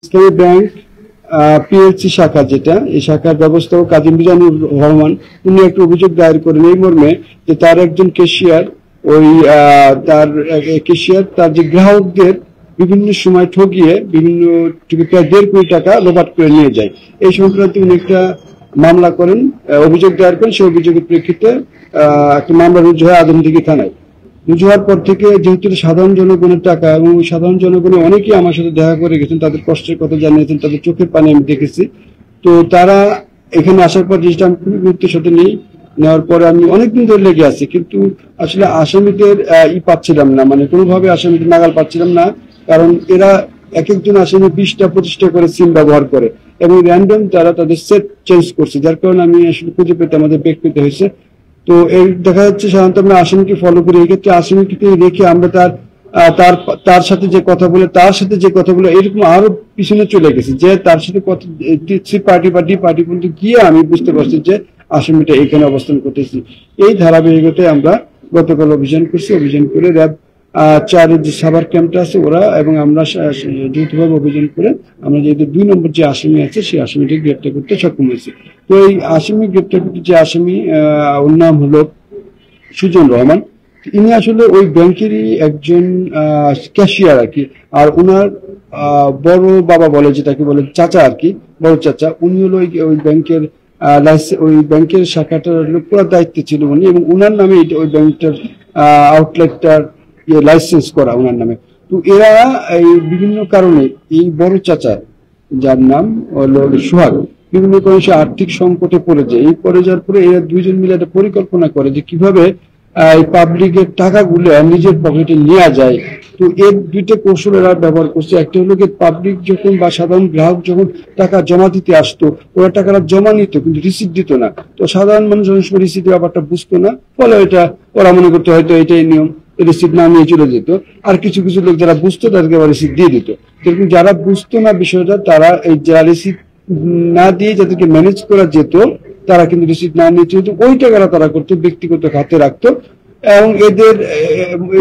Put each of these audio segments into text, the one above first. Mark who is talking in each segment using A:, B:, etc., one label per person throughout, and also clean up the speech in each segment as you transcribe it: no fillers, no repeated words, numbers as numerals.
A: ইসলামী bank PLC শাখা, যেটা এই শাখার ব্যবস্থাপক কাজী মিজানুর রহমান, উনি একটা অভিযোগ দায়ের করেন এই মর্মে যে তার একজন ক্যাশিয়ার তার যে গ্রাহকদের বিভিন্ন সময় ঠকিয়ে বিভিন্ন প্রায় 1.5 কোটি টাকা লোপাট করে নিয়ে যায়। এই সংক্রান্তে উনি একটা মামলা করেন, অভিযোগ দায়ের করেন। সেই অভিযোগের প্রেক্ষিতে একটা মামলা রুজু হয় আদমদীঘি থানায়। রুজু হওয়ার পর থেকে যেহেতু সাধারণ জনগণের টাকা এবং সাধারণ জনগণের অনেকেই আমার সাথে দেখা করে গেছেন, তাদের কষ্টের কথা জানিয়েছেন, তাদের চোখের পানি আমি দেখেছি। তো তারা এখানে আসার পর জিনিসটা আমি খুবই গুরুত্বের সাথে নেওয়ার পরে আমি অনেকদিন ধরে লেগে আছি, কিন্তু আসলে আসামিদের পাচ্ছিলাম না, মানে কোনোভাবে আসামিদের নাগাল পাচ্ছিলাম না। কারণ এরা এক একজন আসামি 20টা-25টা করে সিম ব্যবহার করে এবং র্যান্ডম তারা তাদের সেট চেঞ্জ করছে, যার কারণে আমি আসলে খুঁজে পেতে আমাদের বেগ পেতে হয়েছে। তো এই দেখা যাচ্ছে সাধারণত আমরা আসামিকে ফলো করি, এই ক্ষেত্রে আসামিকে রেখে আমরা তার সাথে যে কথা বলে এরকম আরো পিছনে চলে গেছি, যে তার সাথে পার্টি পর্যন্ত গিয়ে আমি বুঝতে পারছি যে আসামিটা এখানে অবস্থান করতেছি। এই ধারাবাহিকতায় আমরা গতকাল অভিযান করছি। অভিযান করে র্যাব 4-এর যে সাভার ক্যাম্পটা আছে ওরা এবং আমরা যৌথভাবে অভিযান করে আমরা যেহেতু 2 নম্বর যে আসামি আছে সেই আসামিটাকে গ্রেপ্তার করতে সক্ষম হয়েছি। তো এই আসামি গ্রেপ্তার করতে যে আসামি, ওর নাম হলো সুজন রহমান। ইনি আসলে ওই ব্যাংকেরই একজন ক্যাশিয়ার আর কি। আর ওনার বড় বাবা বলে, যেটাকে বলে চাচা আর কি, বড় চাচা, উনি হলো ওই ব্যাংকের ওই ব্যাংকের শাখাটার পুরো দায়িত্বে ছিল উনি, এবং ওনার নামে ওই ব্যাংকটার আউটলেটটার লাইসেন্স করা ওনার নামে। তো এরা এই বিভিন্ন কারণে এই বড় চাচা, যার নাম হলো সোহাগ, বিভিন্ন কারণে সে আর্থিক সংকটে পড়ে যায়। এই পড়ে যাওয়ার পরে এরা দুইজন মিলে একটা পরিকল্পনা করে যে কিভাবে এই পাবলিকের টাকাগুলো নিজের পকেটে নেওয়া যায়। তো এর 2টা কৌশল এরা ব্যবহার করছে। একটা হলো যে পাবলিক যখন বা সাধারণ গ্রাহক যখন টাকা জমা দিতে আসতো, ওরা টাকাটা জমা নিত কিন্তু রিসিপ্ট দিত না। তো সাধারণ মানুষ অনেক সময় রিসিপ্টের ব্যাপারটা বুঝতো না, ফলে ওরা মনে করতো হয়তো এটাই নিয়ম, রিসিপ্ট না নিয়ে চলে যেত। আর কিছু কিছু লোক যারা বুঝতো তাদেরকে আবার রিসিপ্ট দিয়ে দিত। কিন্তু যারা বুঝতো না বিষয়টা, তারা এই যারা রিসিপ্ট না দিয়ে যাদেরকে ম্যানেজ করা যেত, তারা কিন্তু রিসিপ্ট না নিয়ে চলতো, ওই টাকাটা তারা করতো ব্যক্তিগত খাতে রাখতো। এবং এদের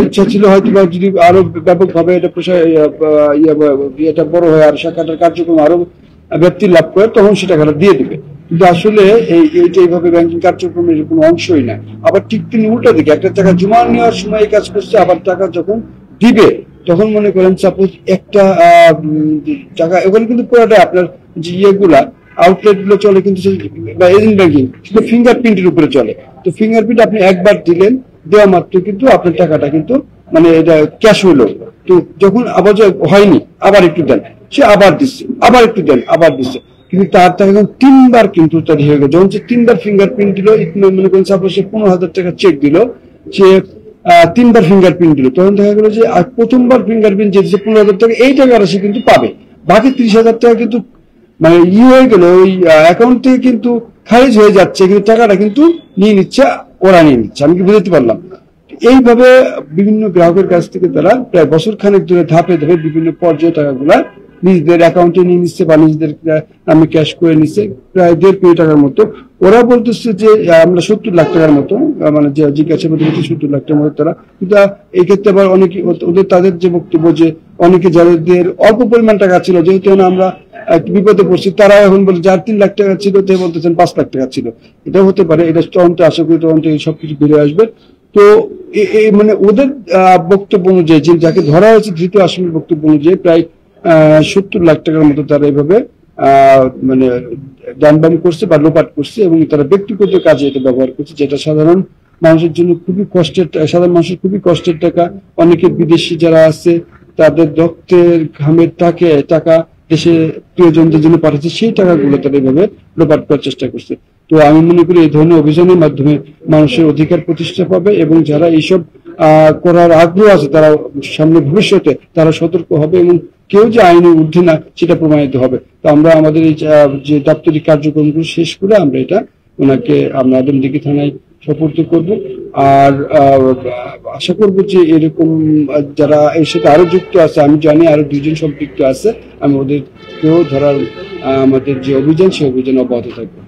A: ইচ্ছা ছিল হয়তো যদি আরো ব্যাপকভাবে এটা বড় হয় আর শাখাটার কার্যক্রম আরো ব্যাপ্তি লাভ করে, তখন সে টাকাটা দিয়ে দিবে। কিন্তু আসলে এইটা এইভাবে ব্যাংকিং কার্যক্রমের কোনো অংশই না। আবার ঠিক তিনি উল্টা দিকে একটা টাকা জমা নেওয়ার সময় এই কাজ করছে, আবার টাকা যখন দিবে তখন মনে করেন সাপোজ একটা টাকা, ওখানে কিন্তু পুরোটা আপনার যে ইয়েগুলা আউটলেট গুলো চলে কিন্তু বা এজেন্ট ব্যাংকিং সেটা ফিঙ্গারপ্রিন্টের উপরে চলে। তো ফিঙ্গারপ্রিন্ট আপনি একবার দিলেন, দেওয়া মাত্র কিন্তু আপনার টাকাটা কিন্তু মানে এটা ক্যাশ হইলো। তো যখন আবার হয়নি, আবার একটু দেন, সে আবার দিচ্ছে, আবার একটু দেন, আবার দিচ্ছে, কিন্তু তার টাকা এখন 3বার কিন্তু তার হয়ে গেল। যখন সে 3বার ফিঙ্গারপ্রিন্ট দিল, মনে করেন সাপোজ সে 15,000 টাকা চেক দিল, সে 3বার ফিঙ্গারপ্রিন্ট দিল, তখন দেখা গেল যে প্রথমবার ফিঙ্গারপ্রিন্ট যে 15,000 টাকা, এই টাকাটা সে কিন্তু পাবে। বাকি 30,000 টাকা কিন্তু মানে হয়ে গেল, ওই অ্যাকাউন্ট থেকে কিন্তু খারিজ হয়ে যাচ্ছে, কিন্তু টাকাটা কিন্তু নিয়ে নিচ্ছে, ওরা নিয়ে নিচ্ছে। আমি কি বুঝতে পারলাম? এইভাবে বিভিন্ন গ্রাহকের কাছ থেকে তারা প্রায় বছর খানেক ধরে ধাপে ধাপে বিভিন্ন পর্যায়ে টাকাগুলা নিজেদের অ্যাকাউন্টে নিয়ে নিচ্ছে বা নিজেদের নামে ক্যাশ করে নিচ্ছে, প্রায় 1.5 কোটি টাকার মতো। ওরা বলতেছে যে আমরা 70 লাখ টাকার মতো, মানে জিজ্ঞাসাবাদ হচ্ছে 70 লাখ টাকার মতো তারা। কিন্তু এই ক্ষেত্রে আবার অনেকে তাদের যে বক্তব্য যে অনেকে যাদের অল্প পরিমাণ টাকা ছিল, যেহেতু আমরা বিপদে পড়ছি, তারা এখন বলে যার 3 লাখ টাকা ছিল সে বলতেছেন 5 লাখ টাকা ছিল। এটা হতে পারে, এটা তদন্তে আশা করি তদন্তে সবকিছু বেরিয়ে আসবে। তো মানে ওদের বক্তব্য অনুযায়ী, যে যাকে ধরা হয়েছে ধৃত আসামির বক্তব্য অনুযায়ী প্রায় 70 লাখ টাকার মতো তারা এইভাবে মানে দানবাম করছে বা লোপাট করছে, এবং তারা ব্যক্তিগত কাজে এটা ব্যবহার করছে, যেটা সাধারণ মানুষের জন্য খুবই কষ্টের, সাধারণ মানুষের খুবই কষ্টের টাকা। অনেকে বিদেশি যারা আছে তাদের রক্তের ঘামের টাকা দেশে প্রিয়জনদের জন্য পাঠাচ্ছে, সেই টাকাগুলো তারা এইভাবে লোপাট করার চেষ্টা করছে। তো আমি মনে করি এই ধরনের অভিযানের মাধ্যমে মানুষের অধিকার প্রতিষ্ঠা পাবে, এবং যারা এইসব করার আগ্রহ আছে তারা সামনে ভবিষ্যতে তারা সতর্ক হবে, এবং কেউ যে আইনের ঊর্ধ্বে না সেটা প্রমাণিত হবে। তো আমরা আমাদের এই যে দাপ্তরিক কার্যক্রমগুলো শেষ করে আমরা এটা ওনাকে আমরা আদমদীঘি থানায় সোপর্দ করব। আর আশা করব যে এরকম যারা এর সাথে আরো যুক্ত আছে, আমি জানি আরো 2 জন সম্পৃক্ত আছে, আমি ওদেরকেও ধরার আমাদের যে অভিযান সেই অভিযান অব্যাহত থাকবে।